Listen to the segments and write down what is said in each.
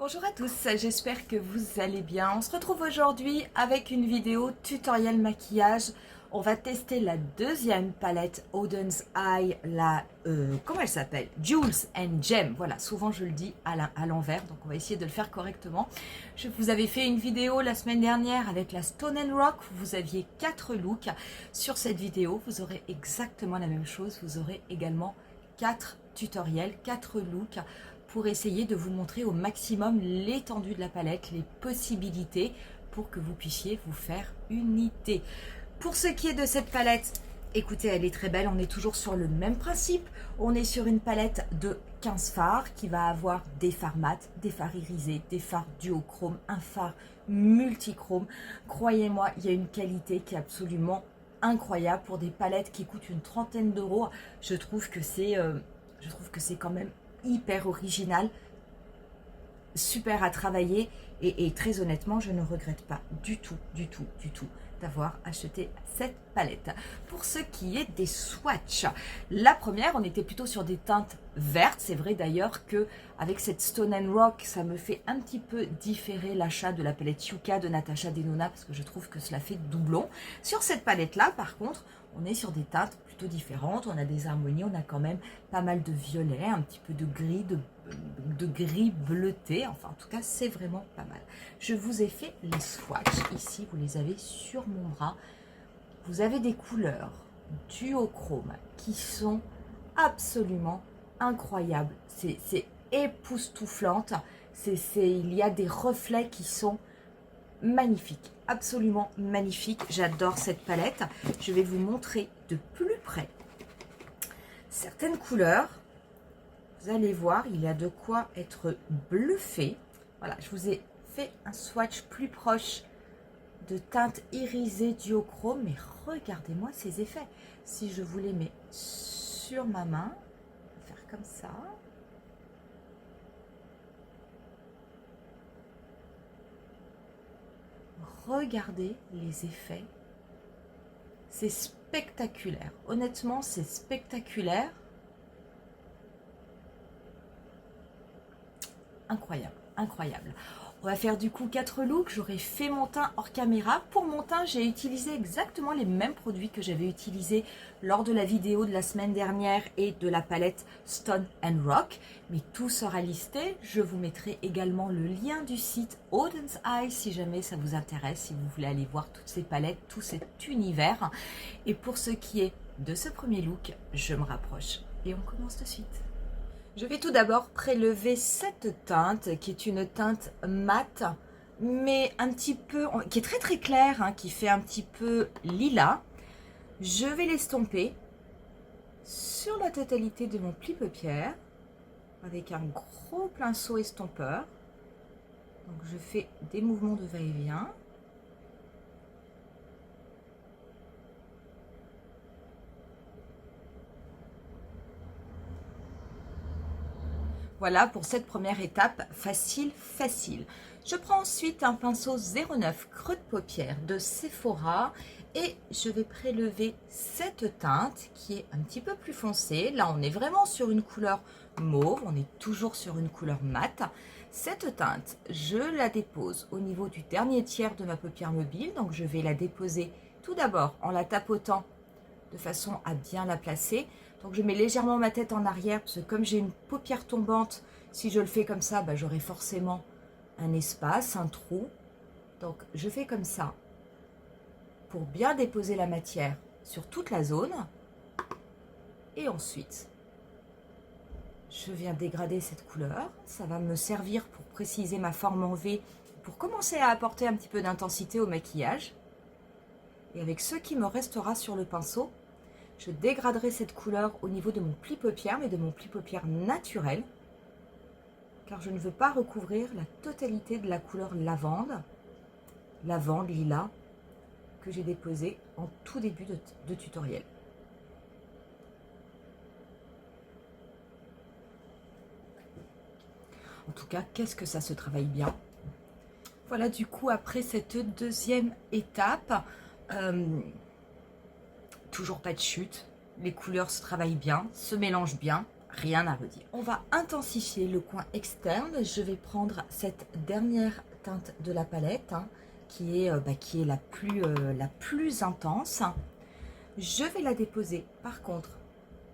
Bonjour à tous, j'espère que vous allez bien. On se retrouve aujourd'hui avec une vidéo tutoriel maquillage. On va tester la deuxième palette Auden's Eye, comment elle s'appelle? Jewels and Gem. Voilà, souvent je le dis à l'envers, donc on va essayer de le faire correctement. Je vous avais fait une vidéo la semaine dernière avec la Stone and Rock. Vous aviez 4 looks. Sur cette vidéo, vous aurez exactement la même chose. Vous aurez également 4 tutoriels, 4 looks pour essayer de vous montrer au maximum l'étendue de la palette, les possibilités pour que vous puissiez vous faire une idée. Pour ce qui est de cette palette, écoutez, elle est très belle, on est toujours sur le même principe. On est sur une palette de 15 fards qui va avoir des fards mat, des fards irisés, des fards duochrome, un fard multichrome. Croyez-moi, il y a une qualité qui est absolument incroyable pour des palettes qui coûtent une trentaine d'euros. Je trouve que c'est quand même hyper original, super à travailler et très honnêtement, je ne regrette pas du tout d'avoir acheté cette palette. Pour ce qui est des swatchs, la première, on était plutôt sur des teintes vertes. C'est vrai d'ailleurs que avec cette Stone and Rock, ça me fait un petit peu différer l'achat de la palette Yuka de Natasha Denona parce que je trouve que cela fait doublon. Sur cette palette-là, par contre, on est sur des teintes plutôt différentes. On a des harmonies, on a quand même pas mal de violet, un petit peu de gris, de gris bleuté. Enfin, en tout cas, c'est vraiment pas mal. Je vous ai fait les swatchs ici. Vous les avez sur mon bras. Vous avez des couleurs duochrome qui sont absolument incroyables. C'est époustouflante. Il y a des reflets qui sont magnifiques, absolument magnifiques. J'adore cette palette. Je vais vous montrer de plus près certaines couleurs. Vous allez voir, il y a de quoi être bluffé. Voilà, je vous ai fait un swatch plus proche de teinte irisée duochrome, mais regardez-moi ces effets. Si je vous les mets sur ma main, je vais faire comme ça. Regardez les effets. C'est spectaculaire. Honnêtement, c'est spectaculaire. Incroyable, incroyable. On va faire du coup 4 looks. J'aurais fait mon teint hors caméra. Pour mon teint, j'ai utilisé exactement les mêmes produits que j'avais utilisés lors de la vidéo de la semaine dernière et de la palette Stone and Rock. Mais tout sera listé. Je vous mettrai également le lien du site Auden's Eye si jamais ça vous intéresse, si vous voulez aller voir toutes ces palettes, tout cet univers. Et pour ce qui est de ce premier look, je me rapproche et on commence de suite. Je vais tout d'abord prélever cette teinte qui est une teinte mate, mais un petit peu, qui est très très claire, hein, qui fait un petit peu lilas. Je vais l'estomper sur la totalité de mon pli-paupière avec un gros pinceau estompeur. Donc je fais des mouvements de va-et-vient. Voilà pour cette première étape, facile, facile. Je prends ensuite un pinceau 09 creux de paupière de Sephora et je vais prélever cette teinte qui est un petit peu plus foncée. Là, on est vraiment sur une couleur mauve, on est toujours sur une couleur mate. Cette teinte, je la dépose au niveau du dernier tiers de ma paupière mobile. Donc, je vais la déposer tout d'abord en la tapotant de façon à bien la placer. Donc je mets légèrement ma tête en arrière parce que comme j'ai une paupière tombante, si je le fais comme ça, bah, j'aurai forcément un espace, un trou. Donc je fais comme ça pour bien déposer la matière sur toute la zone. Et ensuite, je viens dégrader cette couleur. Ça va me servir pour préciser ma forme en V, pour commencer à apporter un petit peu d'intensité au maquillage. Et avec ce qui me restera sur le pinceau, je dégraderai cette couleur au niveau de mon pli-paupière, mais de mon pli-paupière naturel, car je ne veux pas recouvrir la totalité de la couleur lavande lilas, que j'ai déposé en tout début de tutoriel. En tout cas, qu'est-ce que ça se travaille bien. Voilà, du coup, après cette deuxième étape, toujours pas de chute, les couleurs se travaillent bien, se mélangent bien, rien à redire. On va intensifier le coin externe. Je vais prendre cette dernière teinte de la palette, hein, qui est la plus intense. Je vais la déposer. Par contre,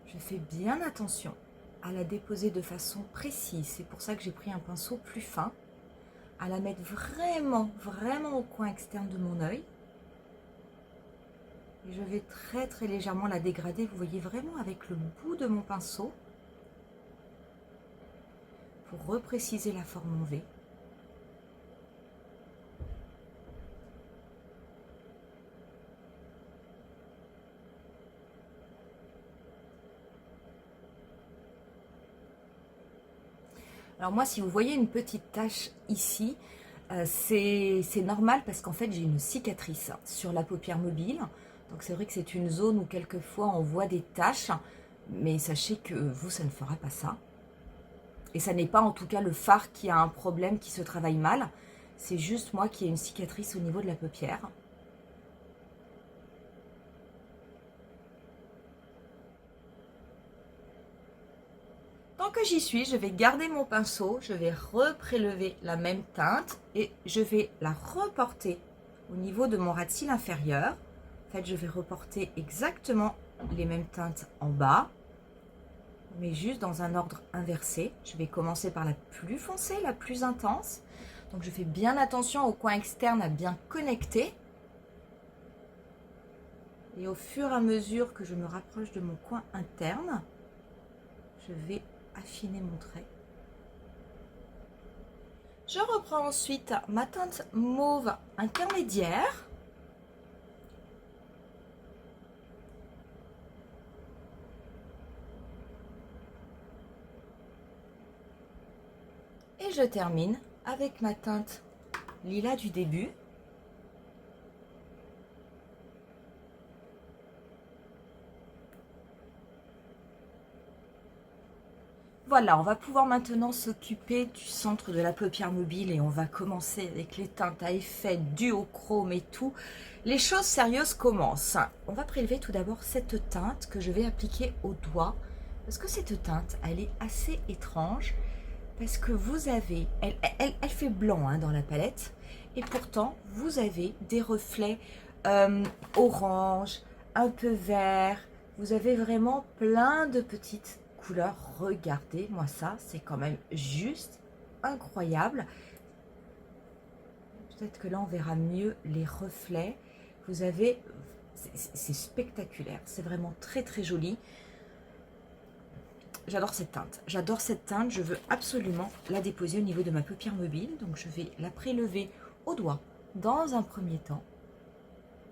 je fais bien attention à la déposer de façon précise. C'est pour ça que j'ai pris un pinceau plus fin. À la mettre vraiment, vraiment au coin externe de mon œil. Et je vais très, très légèrement la dégrader. Vous voyez vraiment avec le bout de mon pinceau. Pour repréciser la forme en V. Alors moi, si vous voyez une petite tache ici, c'est normal parce qu'en fait, j'ai une cicatrice sur la paupière mobile. Donc c'est vrai que c'est une zone où quelquefois on voit des taches, mais sachez que vous, ça ne fera pas ça. Et ça n'est pas en tout cas le fard qui a un problème, qui se travaille mal. C'est juste moi qui ai une cicatrice au niveau de la paupière. Tant que j'y suis, je vais garder mon pinceau, je vais reprélever la même teinte et je vais la reporter au niveau de mon ras de cils inférieur. En fait, je vais reporter exactement les mêmes teintes en bas, mais juste dans un ordre inversé. Je vais commencer par la plus foncée, la plus intense. Donc, je fais bien attention au coin externe à bien connecter. Et au fur et à mesure que je me rapproche de mon coin interne, je vais affiner mon trait. Je reprends ensuite ma teinte mauve intermédiaire. Et je termine avec ma teinte lilas du début. Voilà, on va pouvoir maintenant s'occuper du centre de la paupière mobile et on va commencer avec les teintes à effet duochrome et tout. Les choses sérieuses commencent. On va prélever tout d'abord cette teinte que je vais appliquer au doigt parce que cette teinte, elle est assez étrange parce que vous avez, elle fait blanc hein, dans la palette et pourtant vous avez des reflets orange, un peu vert. Vous avez vraiment plein de petites couleurs. Regardez moi ça, c'est quand même juste incroyable. Peut-être que là on verra mieux les reflets. Vous avez, c'est spectaculaire, c'est vraiment très très joli. J'adore cette teinte, je veux absolument la déposer au niveau de ma paupière mobile. Donc je vais la prélever au doigt dans un premier temps.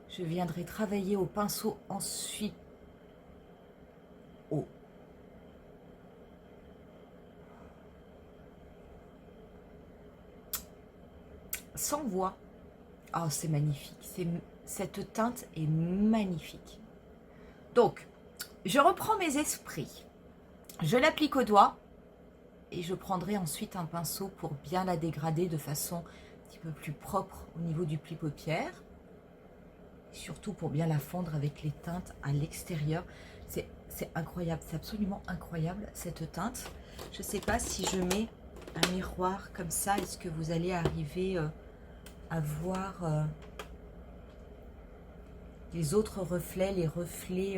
Je viendrai travailler au pinceau ensuite au sans voix. Oh, c'est magnifique. Cette teinte est magnifique. Donc, je reprends mes esprits. Je l'applique au doigt et je prendrai ensuite un pinceau pour bien la dégrader de façon un petit peu plus propre au niveau du pli paupière. Surtout pour bien la fondre avec les teintes à l'extérieur. C'est incroyable, c'est absolument incroyable cette teinte. Je ne sais pas si je mets un miroir comme ça, est-ce que vous allez arriver à voir les autres reflets, les reflets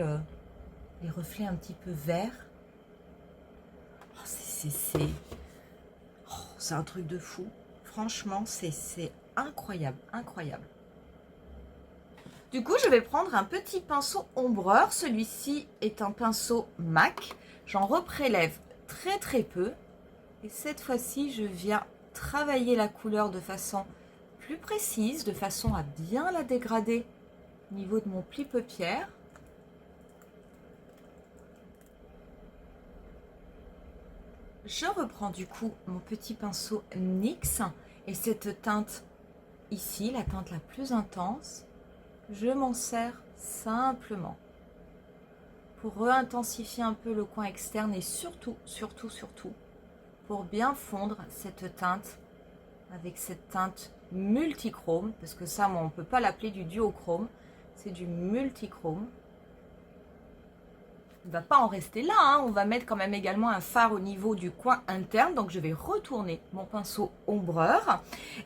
un petit peu verts. Oh, c'est un truc de fou. Franchement, c'est incroyable, incroyable. Du coup, je vais prendre un petit pinceau ombreur. Celui-ci est un pinceau MAC. J'en reprélève très très peu. Et cette fois-ci, je viens travailler la couleur de façon plus précise, de façon à bien la dégrader au niveau de mon pli paupière. Je reprends du coup mon petit pinceau NYX et cette teinte ici, la teinte la plus intense, je m'en sers simplement pour re-intensifier un peu le coin externe et surtout pour bien fondre cette teinte avec cette teinte multichrome, parce que ça, moi, on ne peut pas l'appeler du duochrome, c'est du multichrome. il ne va pas en rester là, hein. On va mettre quand même également un fard au niveau du coin interne. Donc je vais retourner mon pinceau ombreur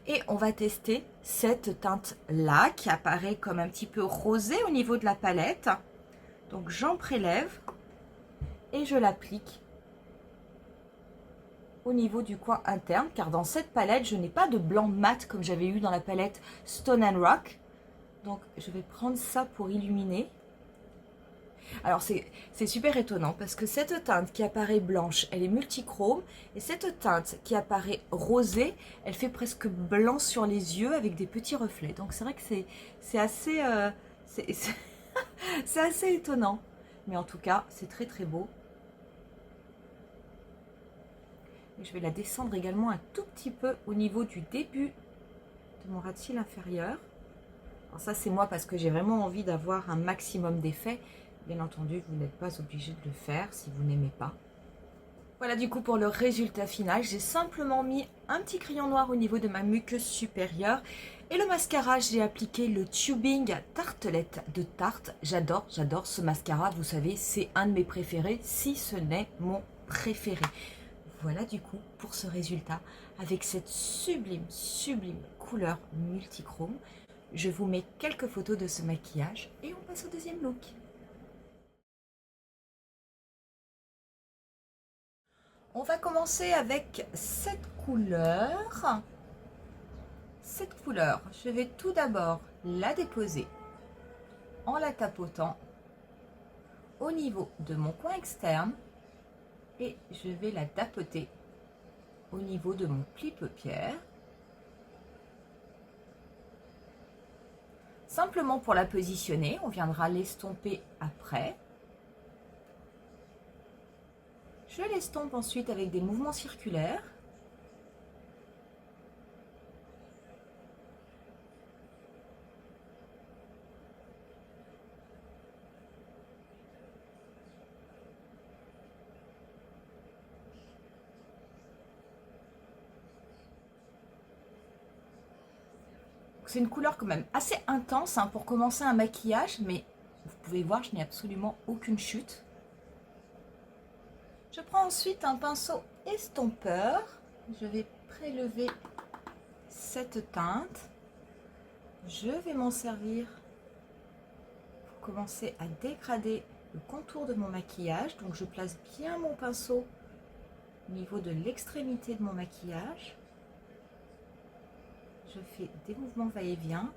et on va tester cette teinte-là qui apparaît comme un petit peu rosée au niveau de la palette. Donc j'en prélève et je l'applique au niveau du coin interne, car dans cette palette, je n'ai pas de blanc mat comme j'avais eu dans la palette Stone and Rock. Donc je vais prendre ça pour illuminer. Alors c'est super étonnant parce que cette teinte qui apparaît blanche, elle est multichrome, et cette teinte qui apparaît rosée, elle fait presque blanc sur les yeux avec des petits reflets. Donc c'est vrai que c'est assez, c'est assez étonnant. Mais en tout cas, c'est très très beau. Et je vais la descendre également un tout petit peu au niveau du début de mon ras de cils inférieur. Alors ça c'est moi parce que j'ai vraiment envie d'avoir un maximum d'effets. Bien entendu, vous n'êtes pas obligé de le faire si vous n'aimez pas. Voilà du coup pour le résultat final. J'ai simplement mis un petit crayon noir au niveau de ma muqueuse supérieure. Et le mascara, j'ai appliqué le Tubing Tartelette de Tarte. J'adore ce mascara. Vous savez, c'est un de mes préférés, si ce n'est mon préféré. Voilà du coup pour ce résultat avec cette sublime couleur multichrome. Je vous mets quelques photos de ce maquillage et on passe au deuxième look. On va commencer avec cette couleur. Cette couleur, je vais tout d'abord la déposer en la tapotant au niveau de mon coin externe et je vais la tapoter au niveau de mon pli paupière. Simplement pour la positionner, on viendra l'estomper après. Je l'estompe ensuite avec des mouvements circulaires. C'est une couleur quand même assez intense hein, pour commencer un maquillage, mais vous pouvez voir, je n'ai absolument aucune chute. Je prends ensuite un pinceau estompeur. Je vais prélever cette teinte. Je vais m'en servir pour commencer à dégrader le contour de mon maquillage. Donc je place bien mon pinceau au niveau de l'extrémité de mon maquillage. Je fais des mouvements va-et-vient,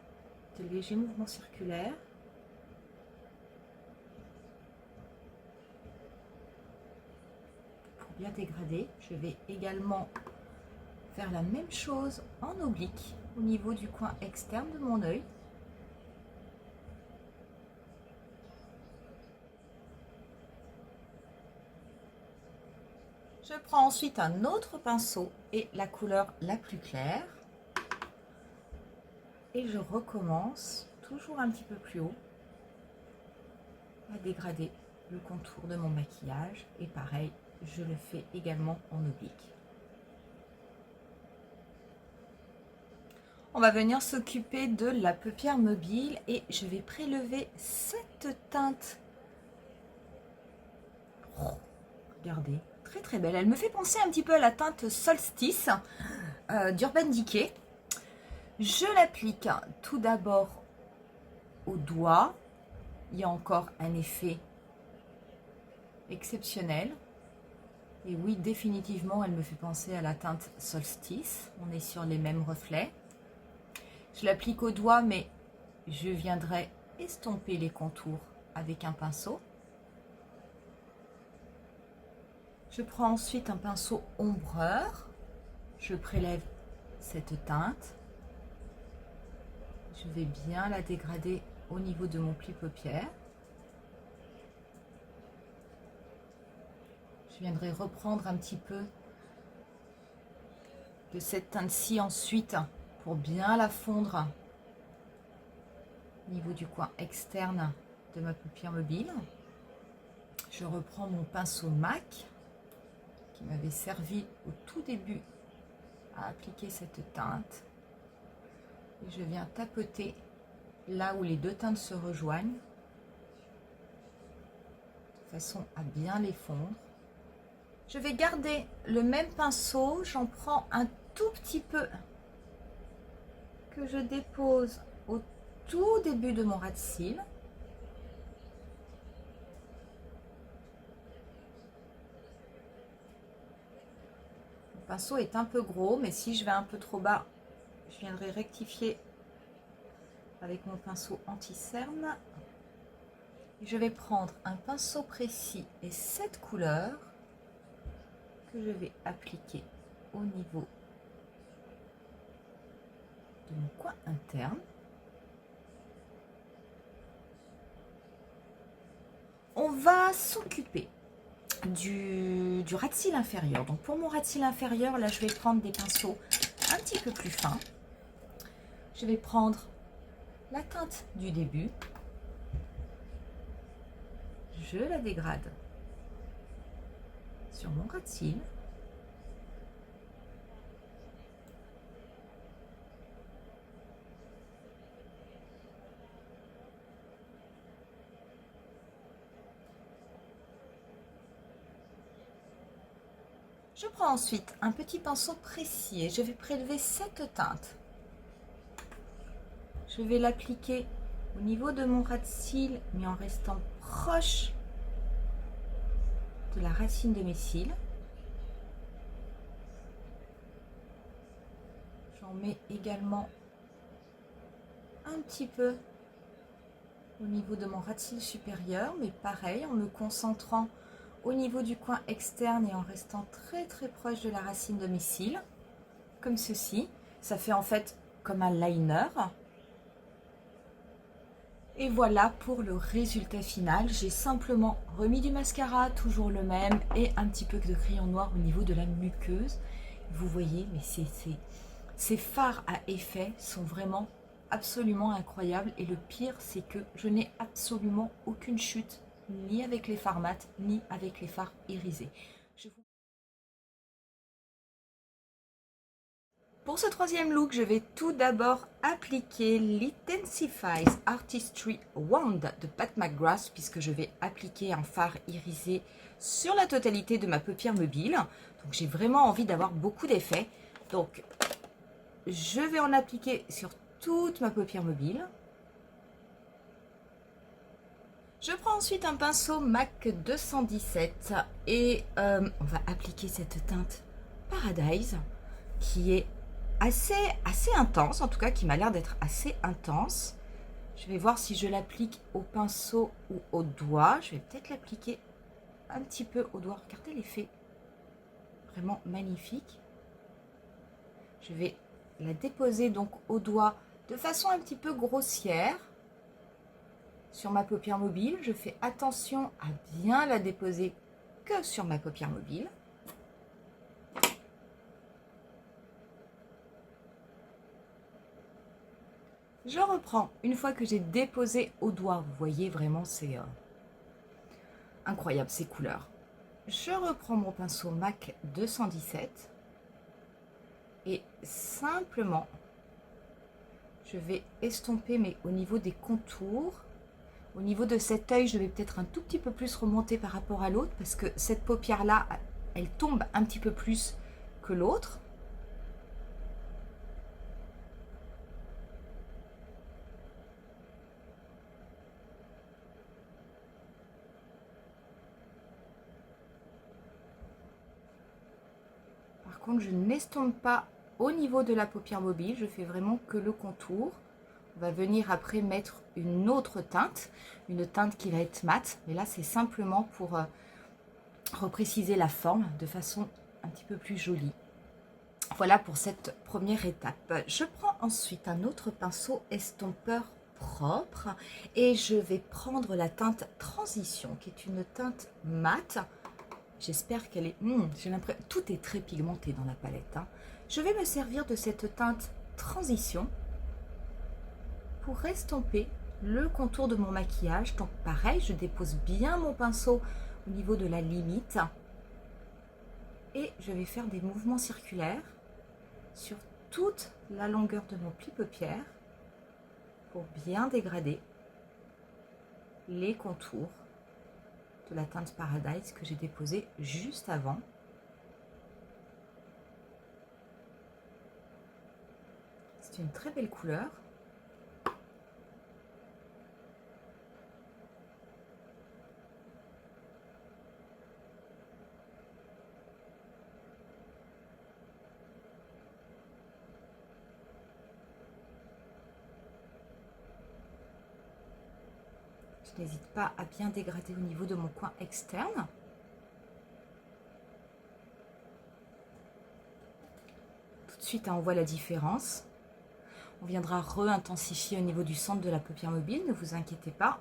de légers mouvements circulaires. Pour bien dégrader, je vais également faire la même chose en oblique au niveau du coin externe de mon œil. Je prends ensuite un autre pinceau et la couleur la plus claire. Et je recommence toujours un petit peu plus haut à dégrader le contour de mon maquillage. Et pareil, je le fais également en oblique. On va venir s'occuper de la paupière mobile et je vais prélever cette teinte. Oh, regardez, très très belle. Elle me fait penser un petit peu à la teinte Solstice d'Urban Decay. Je l'applique tout d'abord au doigt. Il y a encore un effet exceptionnel. Et oui, définitivement, elle me fait penser à la teinte Solstice. On est sur les mêmes reflets. Je l'applique au doigt, mais je viendrai estomper les contours avec un pinceau. Je prends ensuite un pinceau ombreur. Je prélève cette teinte. Je vais bien la dégrader au niveau de mon pli paupière. Je viendrai reprendre un petit peu de cette teinte-ci ensuite pour bien la fondre au niveau du coin externe de ma paupière mobile. Je reprends mon pinceau MAC qui m'avait servi au tout début à appliquer cette teinte. Et je viens tapoter là où les deux teintes se rejoignent de façon à bien les fondre. Je vais garder le même pinceau, j'en prends un tout petit peu que je dépose au tout début de mon ras de cils. Le pinceau est un peu gros, mais si je vais un peu trop bas, je viendrai rectifier avec mon pinceau anti-cerne. Je vais prendre un pinceau précis et cette couleur que je vais appliquer au niveau de mon coin interne. On va s'occuper du ras de cils inférieur. Donc pour mon ras de cils inférieur, là je vais prendre des pinceaux un petit peu plus fins. Je vais prendre la teinte du début. Je la dégrade sur mon ras de cils. Je prends ensuite un petit pinceau précis et je vais prélever cette teinte. Je vais l'appliquer au niveau de mon ras de cils, mais en restant proche de la racine de mes cils. J'en mets également un petit peu au niveau de mon ras de cils supérieur, mais pareil, en me concentrant au niveau du coin externe et en restant très proche de la racine de mes cils, comme ceci. Ça fait en fait comme un liner. Et voilà pour le résultat final. J'ai simplement remis du mascara, toujours le même, et un petit peu de crayon noir au niveau de la muqueuse. Vous voyez, mais ces fards à effet sont vraiment absolument incroyables. Et le pire, c'est que je n'ai absolument aucune chute, ni avec les fards mat, ni avec les fards irisés. Pour ce troisième look, je vais tout d'abord appliquer l'Intensifies Artistry Wand de Pat McGrath, puisque je vais appliquer un fard irisé sur la totalité de ma paupière mobile. Donc j'ai vraiment envie d'avoir beaucoup d'effets. Donc je vais en appliquer sur toute ma paupière mobile. Je prends ensuite un pinceau MAC 217 et on va appliquer cette teinte Paradise qui est assez intense, en tout cas qui m'a l'air d'être assez intense. Je vais voir si je l'applique au pinceau ou au doigt. Je vais peut-être l'appliquer un petit peu au doigt. Regardez l'effet, vraiment magnifique. Je vais la déposer donc au doigt de façon un petit peu grossière sur ma paupière mobile. Je fais attention à bien la déposer que sur ma paupière mobile. Je reprends une fois que j'ai déposé au doigt. Vous voyez vraiment, c'est incroyable ces couleurs. Je reprends mon pinceau MAC 217 et simplement je vais estomper, mais au niveau des contours, au niveau de cet œil, je vais peut-être un tout petit peu plus remonter par rapport à l'autre parce que cette paupière là, elle tombe un petit peu plus que l'autre. Par contre, je n'estompe pas au niveau de la paupière mobile, je fais vraiment que le contour. On va venir après mettre une autre teinte, une teinte qui va être mate, mais là c'est simplement pour repréciser la forme de façon un petit peu plus jolie. Voilà pour cette première étape. Je prends ensuite un autre pinceau estompeur propre et je vais prendre la teinte Transition, qui est une teinte mate. J'espère qu'elle est... j'ai l'impression... Tout est très pigmenté dans la palette. Hein. Je vais me servir de cette teinte Transition pour estomper le contour de mon maquillage. Donc pareil, je dépose bien mon pinceau au niveau de la limite. Et je vais faire des mouvements circulaires sur toute la longueur de mon pli paupière pour bien dégrader les contours de la teinte Paradise que j'ai déposée juste avant. C'est une très belle couleur. Je n'hésite pas à bien dégrader au niveau de mon coin externe. Tout de suite, hein, on voit la différence. On viendra re-intensifier au niveau du centre de la paupière mobile, ne vous inquiétez pas.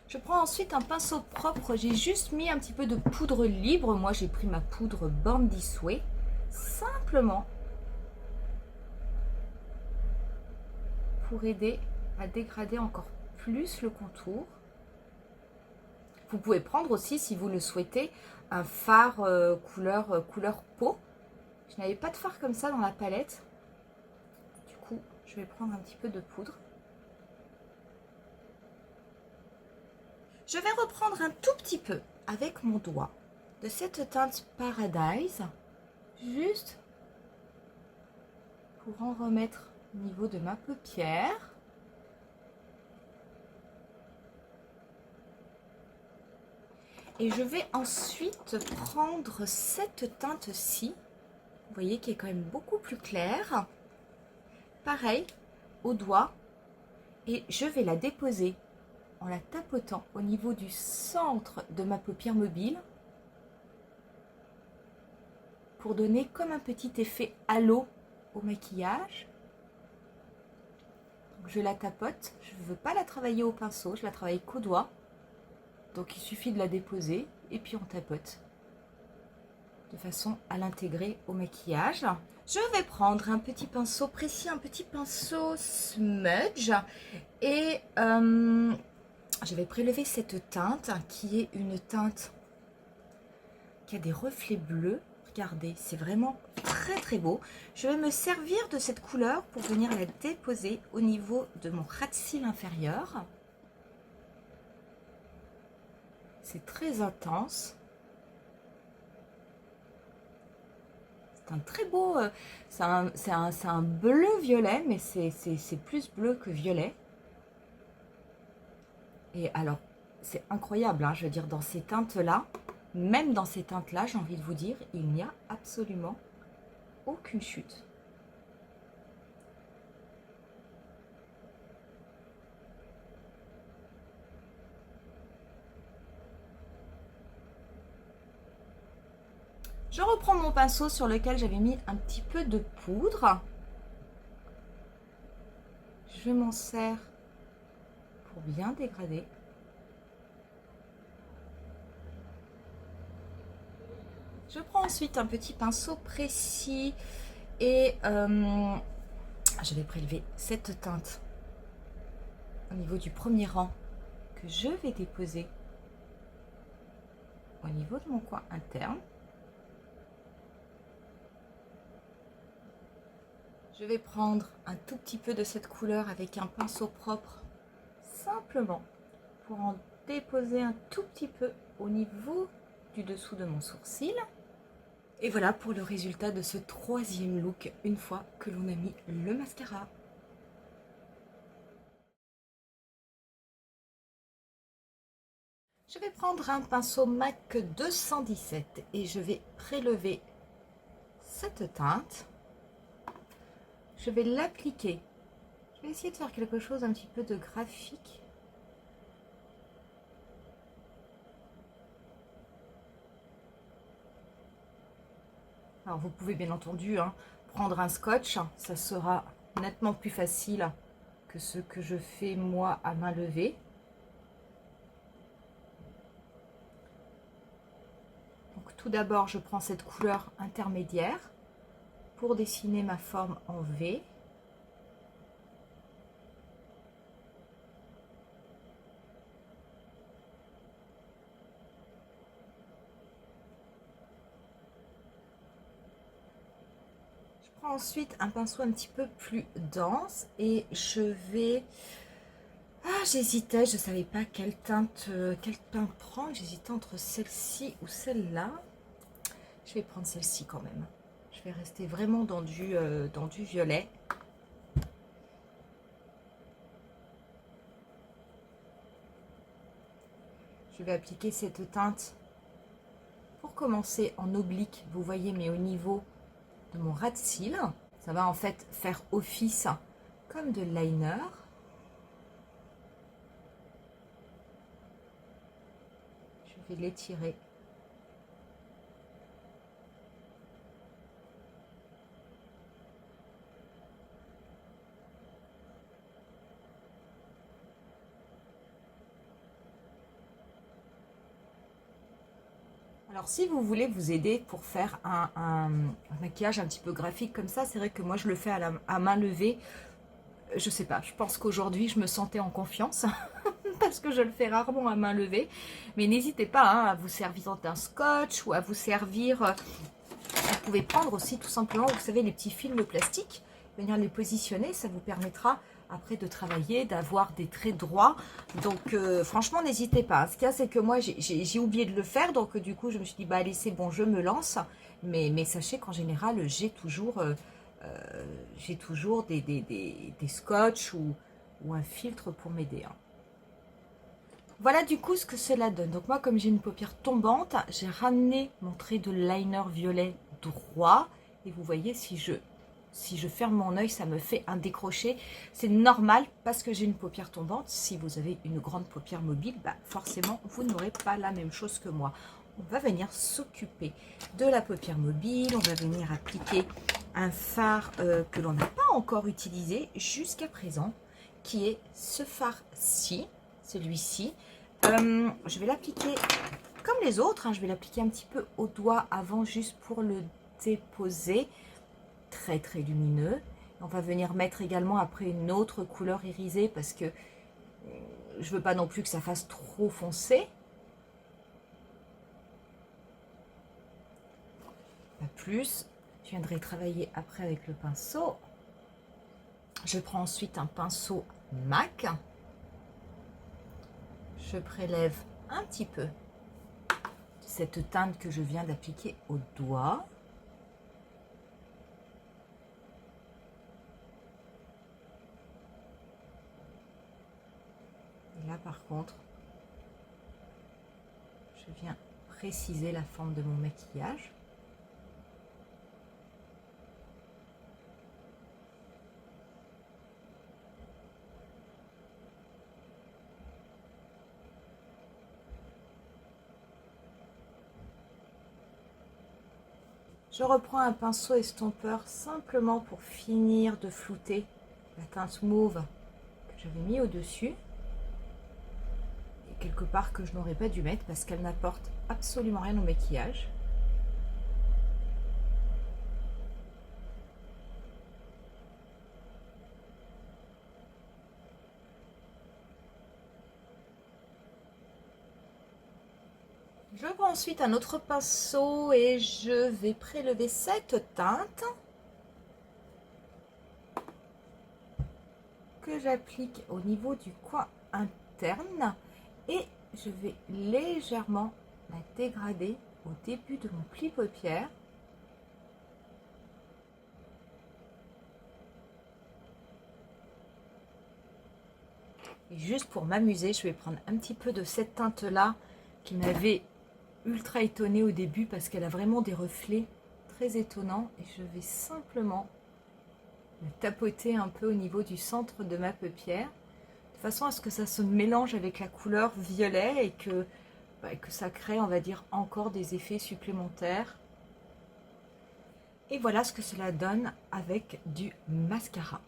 Je prends ensuite un pinceau propre, j'ai juste mis un petit peu de poudre libre. Moi, j'ai pris ma poudre Born This Way, simplement pour aider à dégrader encore plus le contour. Vous pouvez prendre aussi, si vous le souhaitez, un fard couleur peau. Je n'avais pas de fard comme ça dans la palette. Du coup, je vais prendre un petit peu de poudre. Je vais reprendre un tout petit peu avec mon doigt de cette teinte Paradise, juste pour en remettre au niveau de ma paupière. Et je vais ensuite prendre cette teinte-ci, vous voyez, qui est quand même beaucoup plus claire. Pareil, au doigt, et je vais la déposer en la tapotant au niveau du centre de ma paupière mobile pour donner comme un petit effet halo au maquillage. Donc je la tapote, je ne veux pas la travailler au pinceau, je la travaille qu'au doigt. Donc il suffit de la déposer et puis on tapote de façon à l'intégrer au maquillage. Je vais prendre un petit pinceau précis, un petit pinceau smudge et je vais prélever cette teinte qui est une teinte qui a des reflets bleus. Regardez, c'est vraiment très très beau. Je vais me servir de cette couleur pour venir la déposer au niveau de mon ras de cils inférieur. C'est très intense. C'est un très beau, c'est un bleu-violet, mais c'est plus bleu que violet. Et alors, c'est incroyable, hein, je veux dire, dans ces teintes-là, même dans ces teintes-là, j'ai envie de vous dire, il n'y a absolument aucune chute. Je reprends mon pinceau sur lequel j'avais mis un petit peu de poudre. Je m'en sers pour bien dégrader. Je prends ensuite un petit pinceau précis et je vais prélever cette teinte au niveau du premier rang que je vais déposer au niveau de mon coin interne. Je vais prendre un tout petit peu de cette couleur avec un pinceau propre, simplement pour en déposer un tout petit peu au niveau du dessous de mon sourcil. Et voilà pour le résultat de ce troisième look une fois que l'on a mis le mascara. Je vais prendre un pinceau MAC 217 et je vais prélever cette teinte. Je vais l'appliquer. Je vais essayer de faire quelque chose un petit peu de graphique. Alors vous pouvez bien entendu prendre un scotch, ça sera nettement plus facile que ce que je fais moi à main levée. Donc tout d'abord je prends cette couleur intermédiaire pour dessiner ma forme en V. Ensuite un pinceau un petit peu plus dense et je vais Ah, j'hésitais, je ne savais pas quelle teinte prendre. J'hésitais entre celle-ci ou celle-là. Je vais prendre celle-ci quand même. Je vais rester vraiment dans du violet. Je vais appliquer cette teinte pour commencer en oblique, vous voyez, mais au niveau de mon ras de cils. Ça va en fait faire office comme de liner. Je vais l'étirer. Alors si vous voulez vous aider pour faire un maquillage un petit peu graphique comme ça, c'est vrai que moi je le fais à main levée. Je sais pas, je pense qu'aujourd'hui je me sentais en confiance parce que je le fais rarement à main levée. Mais n'hésitez pas hein, à vous servir d'un scotch ou à vous servir. Vous pouvez prendre aussi tout simplement, vous savez, les petits films plastiques, venir les positionner, ça vous permettra après de travailler, d'avoir des traits droits. Donc franchement, n'hésitez pas. Ce qu'il y a, c'est que moi, j'ai oublié de le faire. Donc du coup, je me suis dit, bah allez, c'est bon, je me lance. Mais sachez qu'en général, j'ai toujours des scotch ou un filtre pour m'aider. Hein. Voilà du coup ce que cela donne. Donc moi, comme j'ai une paupière tombante, j'ai ramené mon trait de liner violet droit. Et vous voyez, si je ferme mon œil, ça me fait un décroché. C'est normal parce que j'ai une paupière tombante. Si vous avez une grande paupière mobile, bah forcément, vous n'aurez pas la même chose que moi. On va venir s'occuper de la paupière mobile. On va venir appliquer un fard que l'on n'a pas encore utilisé jusqu'à présent, qui est ce fard-ci, celui-ci. Je vais l'appliquer comme les autres. Hein, je vais l'appliquer un petit peu au doigt avant, juste pour le déposer. Très très lumineux. On va venir mettre également après une autre couleur irisée parce que je veux pas non plus que ça fasse trop foncé. Pas plus. Je viendrai travailler après avec le pinceau. Je prends ensuite un pinceau MAC. Je prélève un petit peu cette teinte que je viens d'appliquer au doigt. Et là, par contre, je viens préciser la forme de mon maquillage. Je reprends un pinceau estompeur simplement pour finir de flouter la teinte mauve que j'avais mis au-dessus. Et quelque part que je n'aurais pas dû mettre parce qu'elle n'apporte absolument rien au maquillage. Je prends ensuite un autre pinceau et je vais prélever cette teinte que j'applique au niveau du coin interne et je vais légèrement la dégrader au début de mon pli paupière. Et juste pour m'amuser, je vais prendre un petit peu de cette teinte-là qui m'avait ultra étonnée au début parce qu'elle a vraiment des reflets très étonnants. Et je vais simplement le tapoter un peu au niveau du centre de ma paupière, de façon à ce que ça se mélange avec la couleur violet et que ça crée, on va dire, encore des effets supplémentaires. Et voilà ce que cela donne avec du mascara.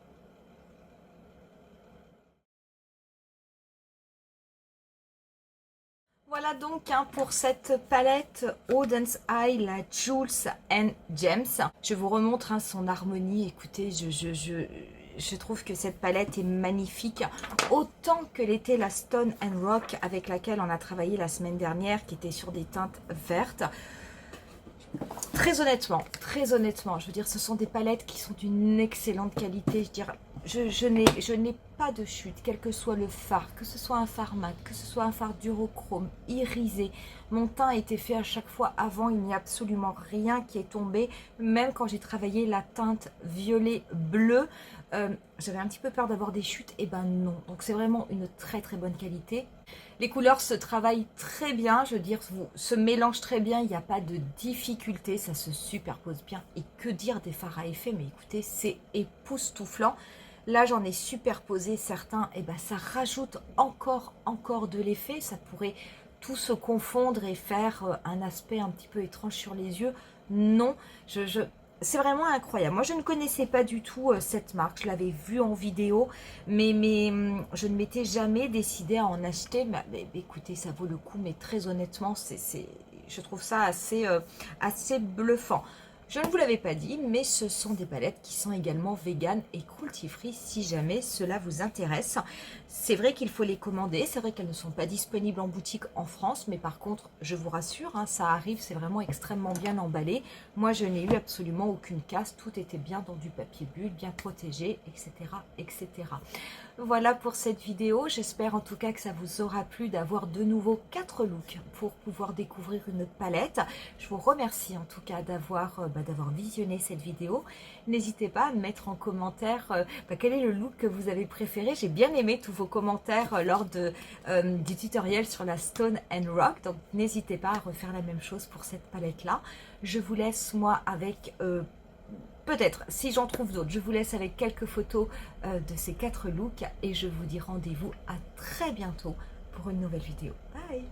Voilà donc hein, pour cette palette Auden's Eye, la Jules and Gems. Je vous remontre hein, son harmonie. Écoutez, je trouve que cette palette est magnifique. Autant que l'était la Stone and Rock avec laquelle on a travaillé la semaine dernière, qui était sur des teintes vertes. Très honnêtement, je veux dire, ce sont des palettes qui sont d'une excellente qualité. Je veux dire, je n'ai pas de chute, quel que soit le fard, que ce soit un fard mat, que ce soit un fard durochrome, irisé. Mon teint a été fait à chaque fois avant, il n'y a absolument rien qui est tombé. Même quand j'ai travaillé la teinte violet-bleu, j'avais un petit peu peur d'avoir des chutes, et ben non. Donc c'est vraiment une très très bonne qualité. Les couleurs se travaillent très bien, je veux dire, se mélangent très bien, il n'y a pas de difficulté, ça se superpose bien. Et que dire des fards à effet, mais écoutez, c'est époustouflant. Là, j'en ai superposé certains, et ben ça rajoute encore de l'effet, ça pourrait tout se confondre et faire un aspect un petit peu étrange sur les yeux. Non, c'est vraiment incroyable. Moi, je ne connaissais pas du tout cette marque. Je l'avais vue en vidéo, mais je ne m'étais jamais décidée à en acheter. Mais écoutez, ça vaut le coup, mais très honnêtement, je trouve ça assez bluffant. Je ne vous l'avais pas dit, mais ce sont des palettes qui sont également vegan et cruelty-free si jamais cela vous intéresse. C'est vrai qu'il faut les commander, c'est vrai qu'elles ne sont pas disponibles en boutique en France, mais par contre, je vous rassure, hein, ça arrive, c'est vraiment extrêmement bien emballé. Moi, je n'ai eu absolument aucune casse, tout était bien dans du papier bulle, bien protégé, etc., etc. Voilà pour cette vidéo, j'espère en tout cas que ça vous aura plu d'avoir de nouveau 4 looks pour pouvoir découvrir une palette. Je vous remercie en tout cas d'avoir visionné cette vidéo. N'hésitez pas à me mettre en commentaire quel est le look que vous avez préféré. J'ai bien aimé tous vos commentaires lors du tutoriel sur la Stone and Rock, donc n'hésitez pas à refaire la même chose pour cette palette là. Je vous laisse moi avec... peut-être, si j'en trouve d'autres, je vous laisse avec quelques photos de ces 4 looks et je vous dis rendez-vous à très bientôt pour une nouvelle vidéo. Bye!